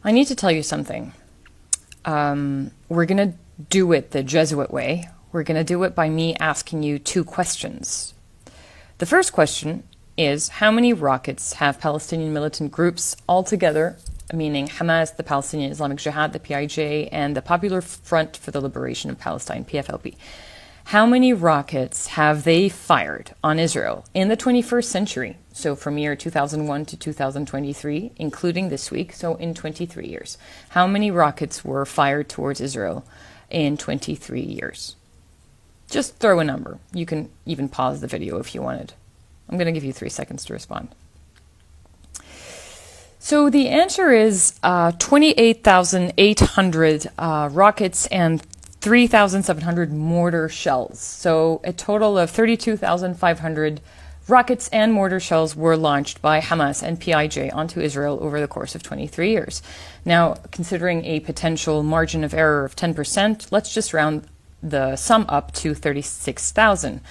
I need to tell you something. We're going to do it the Jesuit way. We're going to do it by me asking you two questions. The first question is, how many rockets have Palestinian militant groups altogether, meaning Hamas, the Palestinian Islamic Jihad, the PIJ, and the Popular Front for the Liberation of Palestine, PFLP, how many rockets have they fired on Israel in the 21st century? So from year 2001 to 2023, including this week, so in 23 years. How many rockets were fired towards Israel in 23 years? Just throw a number. You can even pause the video if you wanted. I'm going to give you 3 seconds to respond. So the answer is 28,800 rockets and 3,700 mortar shells. So a total of 32,500 rockets and mortar shells were launched by Hamas and PIJ onto Israel over the course of 23 years. Now, considering a potential margin of error of 10%, let's just round the sum up to 36,000.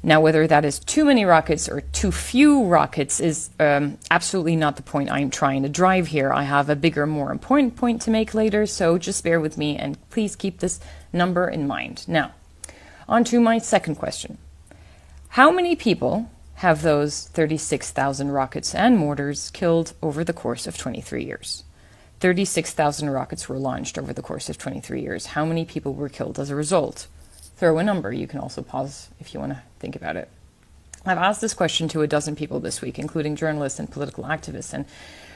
Now, whether that is too many rockets or too few rockets is absolutely not the point I'm trying to drive here. I have a bigger, more important point to make later, so just bear with me and please keep this number in mind. Now, on to my second question. How many people have those 36,000 rockets and mortars killed over the course of 23 years? 36,000 rockets were launched over the course of 23 years. How many people were killed as a result? Throw a number. You can also pause if you want to think about it. I've asked this question to a dozen people this week, including journalists and political activists and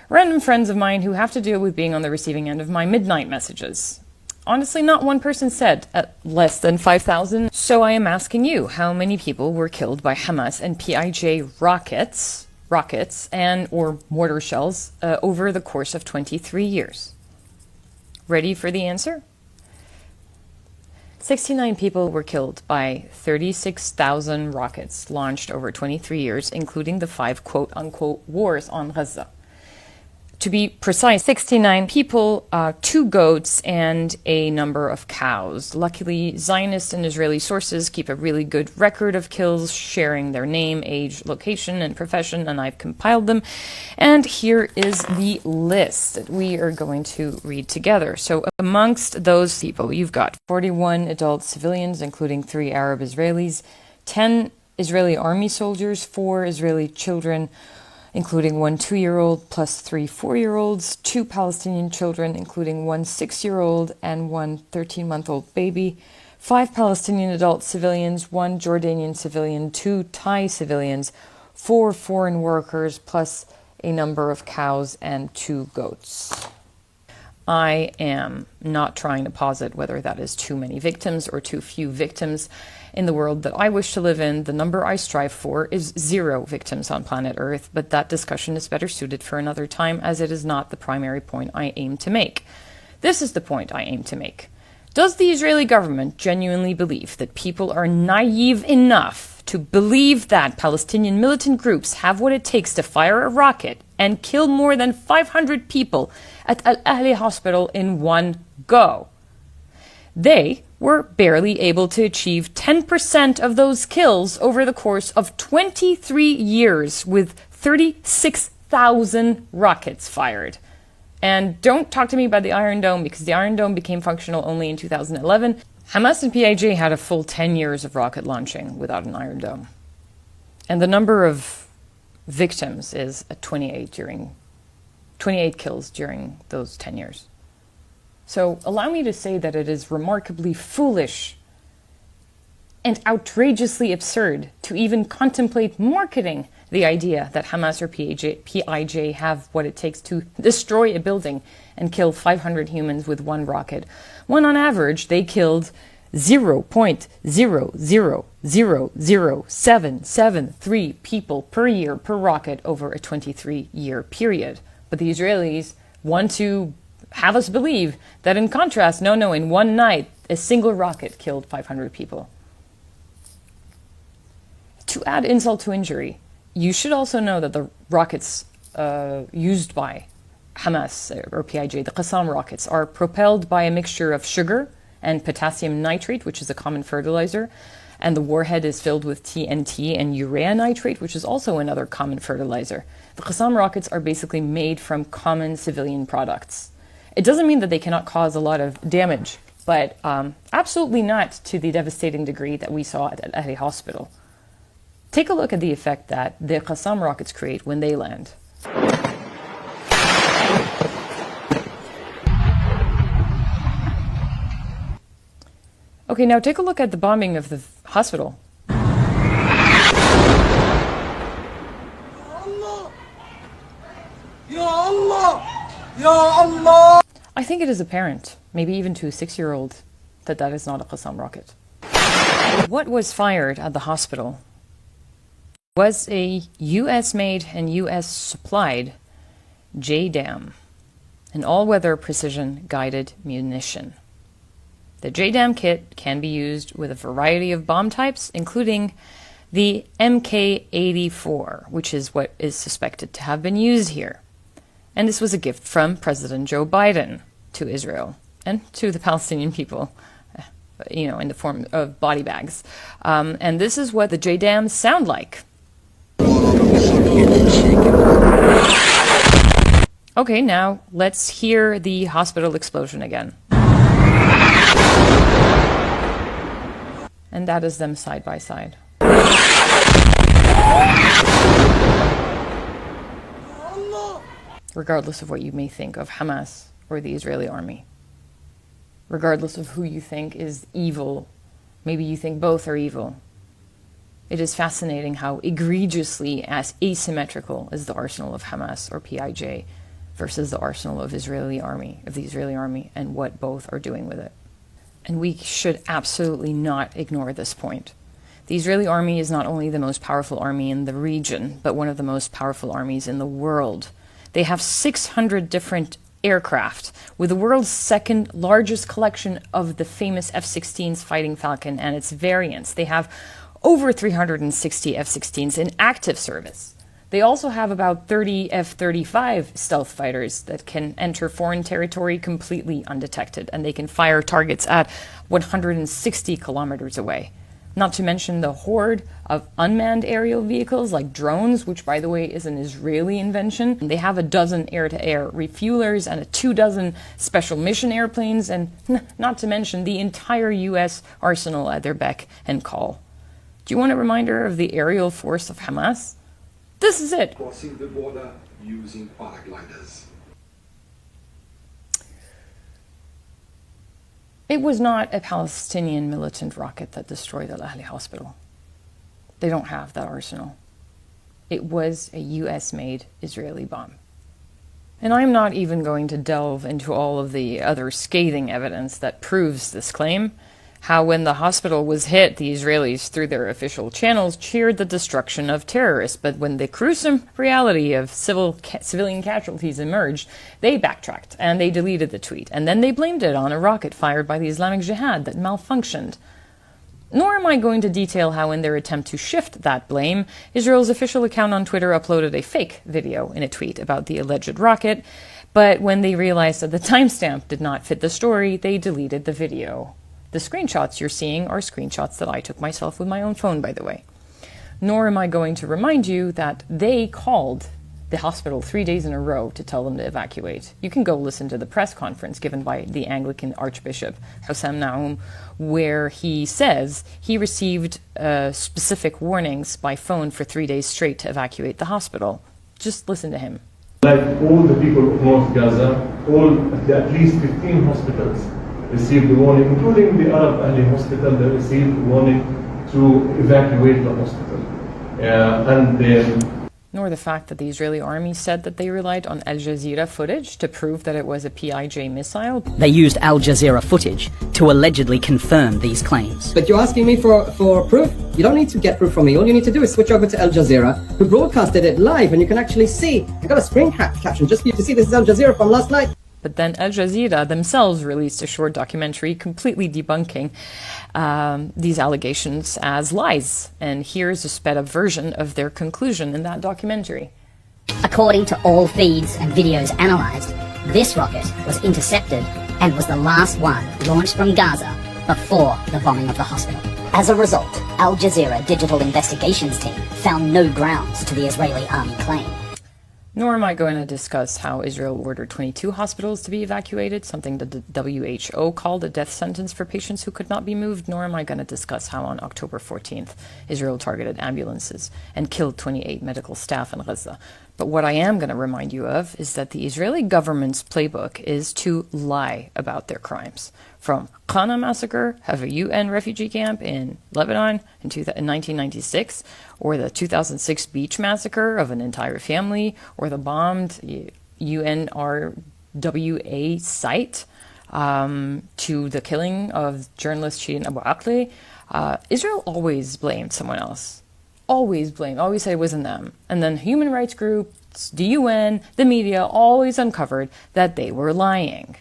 random friends of mine who have to deal with being on the receiving end of my midnight messages. Honestly, not one person said less than 5,000. So I am asking you, how many people were killed by Hamas and PIJ rockets and or mortar shells over the course of 23 years? Ready for the answer? 69 people were killed by 36,000 rockets launched over 23 years, including the 5 quote-unquote wars on Gaza. To be precise, 69 people, 2 goats, and a number of cows. Luckily, Zionist and Israeli sources keep a really good record of kills, sharing their name, age, location, and profession, and I've compiled them. And here is the list that we are going to read together. So amongst those people, you've got 41 adult civilians, including 3 Arab Israelis, 10 Israeli army soldiers, 4 Israeli children, including 1 2-year-old plus 3 4-year-olds, 2 Palestinian children, including 1 6-year-old and 1 13-month-old baby, 5 Palestinian adult civilians, 1 Jordanian civilian, 2 Thai civilians, 4 foreign workers, plus a number of cows and 2 goats. I am not trying to posit whether that is too many victims or too few victims. In the world that I wish to live in, the number I strive for is 0 victims on planet Earth, but that discussion is better suited for another time, as it is not the primary point I aim to make. This is the point I aim to make. Does the Israeli government genuinely believe that people are naive enough to believe that Palestinian militant groups have what it takes to fire a rocket and kill more than 500 people at Ahli Hospital in one go? They were barely able to achieve 10% of those kills over the course of 23 years with 36,000 rockets fired. And don't talk to me about the Iron Dome, because the Iron Dome became functional only in 2011. Hamas and PIJ had a full 10 years of rocket launching without an Iron Dome. And the number of victims is 28 kills during those 10 years. So allow me to say that it is remarkably foolish and outrageously absurd to even contemplate marketing the idea that Hamas or PIJ have what it takes to destroy a building and kill 500 humans with 1 rocket, when on average they killed 0.000773 people per year per rocket over a 23-year period. But the Israelis want to have us believe that, in contrast, no, in one night, a single rocket killed 500 people. To add insult to injury, you should also know that the rockets used by Hamas or PIJ, the Qassam rockets, are propelled by a mixture of sugar and potassium nitrate, which is a common fertilizer, and the warhead is filled with TNT and urea nitrate, which is also another common fertilizer. The Qassam rockets are basically made from common civilian products. It doesn't mean that they cannot cause a lot of damage, but absolutely not to the devastating degree that we saw at Ahli Hospital. Take a look at the effect that the Qassam rockets create when they land. Okay, now take a look at the bombing of the hospital. Ya Allah! Ya Allah! I think it is apparent, maybe even to a 6-year-old, that that is not a Qassam rocket. What was fired at the hospital was a US-made and US-supplied JDAM, an all-weather precision-guided munition. The JDAM kit can be used with a variety of bomb types, including the MK-84, which is what is suspected to have been used here. And this was a gift from President Joe Biden to Israel and to the Palestinian people, in the form of body bags. And this is what the JDAMs sound like. Okay, now let's hear the hospital explosion again. And that is them side by side. Regardless of what you may think of Hamas or the Israeli army. Regardless of who you think is evil, maybe you think both are evil. It is fascinating how egregiously as asymmetrical is the arsenal of Hamas or PIJ versus the arsenal of the Israeli army, and what both are doing with it. And we should absolutely not ignore this point. The Israeli army is not only the most powerful army in the region, but one of the most powerful armies in the world. They have 600 different aircraft, with the world's second largest collection of the famous F-16s Fighting Falcon and its variants. They have over 360 F-16s in active service. They also have about 30 F-35 stealth fighters that can enter foreign territory completely undetected, and they can fire targets at 160 kilometers away. Not to mention the horde of unmanned aerial vehicles like drones, which, by the way, is an Israeli invention. They have a dozen air-to-air refuelers and 24 special mission airplanes, and not to mention the entire U.S. arsenal at their beck and call. Do you want a reminder of the aerial force of Hamas? This is it. Crossing the border using paragliders. It was not a Palestinian militant rocket that destroyed Al Ahli Hospital. They don't have that arsenal. It was a US-made Israeli bomb. And I'm not even going to delve into all of the other scathing evidence that proves this claim. How when the hospital was hit, the Israelis, through their official channels, cheered the destruction of terrorists. But when the gruesome reality of civilian casualties emerged, they backtracked and they deleted the tweet. And then they blamed it on a rocket fired by the Islamic Jihad that malfunctioned. Nor am I going to detail how in their attempt to shift that blame, Israel's official account on Twitter uploaded a fake video in a tweet about the alleged rocket. But when they realized that the timestamp did not fit the story, they deleted the video. The screenshots you're seeing are screenshots that I took myself with my own phone, by the way. Nor am I going to remind you that they called the hospital 3 days in a row to tell them to evacuate. You can go listen to the press conference given by the Anglican Archbishop, Hussam Naum, where he says he received specific warnings by phone for 3 days straight to evacuate the hospital. Just listen to him. Like all the people of North Gaza, at least 15 hospitals received the warning, including the Arab Ahli Hospital, they received the warning to evacuate the hospital. Nor the fact that the Israeli army said that they relied on Al Jazeera footage to prove that it was a PIJ missile. They used Al Jazeera footage to allegedly confirm these claims. But you're asking me for proof? You don't need to get proof from me. All you need to do is switch over to Al Jazeera, who broadcasted it live, and you can actually see. I got a screen caption just for you to see. This is Al Jazeera from last night. But then Al Jazeera themselves released a short documentary completely debunking these allegations as lies. And here's a sped-up version of their conclusion in that documentary. According to all feeds and videos analysed, this rocket was intercepted and was the last one launched from Gaza before the bombing of the hospital. As a result, Al Jazeera Digital Investigations Team found no grounds to the Israeli army claim. Nor am I going to discuss how Israel ordered 22 hospitals to be evacuated, something that the WHO called a death sentence for patients who could not be moved. Nor am I going to discuss how on October 14th, Israel targeted ambulances and killed 28 medical staff in Gaza. But what I am going to remind you of is that the Israeli government's playbook is to lie about their crimes. From Qana massacre, have a UN refugee camp in Lebanon in 1996, or the 2006 beach massacre of an entire family, or the bombed UNRWA site, to the killing of journalist Shirin Abu Akleh, Israel always blamed someone else. Always blamed, always said it wasn't them. And then human rights groups, the UN, the media always uncovered that they were lying.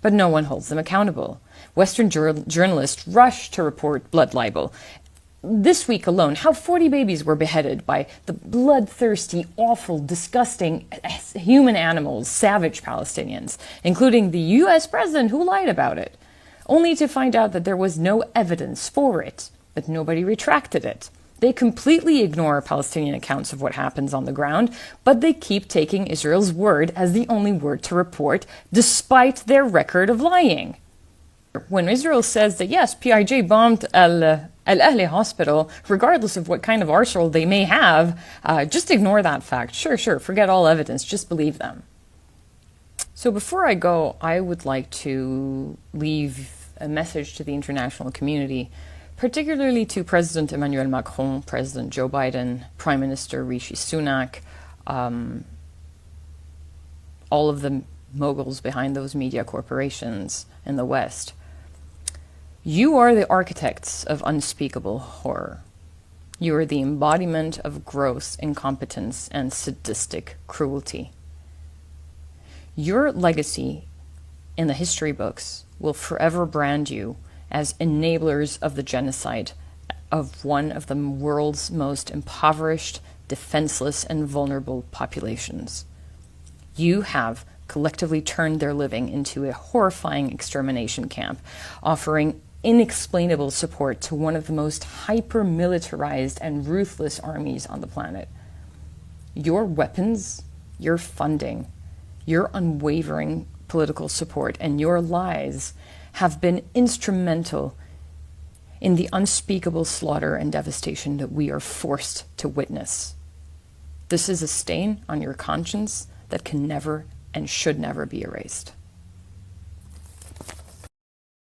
But no one holds them accountable. Western journalists rush to report blood libel. This week alone, how 40 babies were beheaded by the bloodthirsty, awful, disgusting human animals, savage Palestinians, including the US president who lied about it, only to find out that there was no evidence for it, but nobody retracted it. They completely ignore Palestinian accounts of what happens on the ground, but they keep taking Israel's word as the only word to report, despite their record of lying. When Israel says that, yes, PIJ bombed Ahli Hospital, regardless of what kind of arsenal they may have, just ignore that fact. Sure, forget all evidence, just believe them. So before I go, I would like to leave a message to the international community, particularly to President Emmanuel Macron, President Joe Biden, Prime Minister Rishi Sunak, all of the moguls behind those media corporations in the West. You are the architects of unspeakable horror. You are the embodiment of gross incompetence and sadistic cruelty. Your legacy in the history books will forever brand you as enablers of the genocide of one of the world's most impoverished, defenseless, and vulnerable populations. You have collectively turned their living into a horrifying extermination camp, offering inexplainable support to one of the most hyper-militarized and ruthless armies on the planet. Your weapons, your funding, your unwavering political support, and your lies have been instrumental in the unspeakable slaughter and devastation that we are forced to witness. This is a stain on your conscience that can never and should never be erased.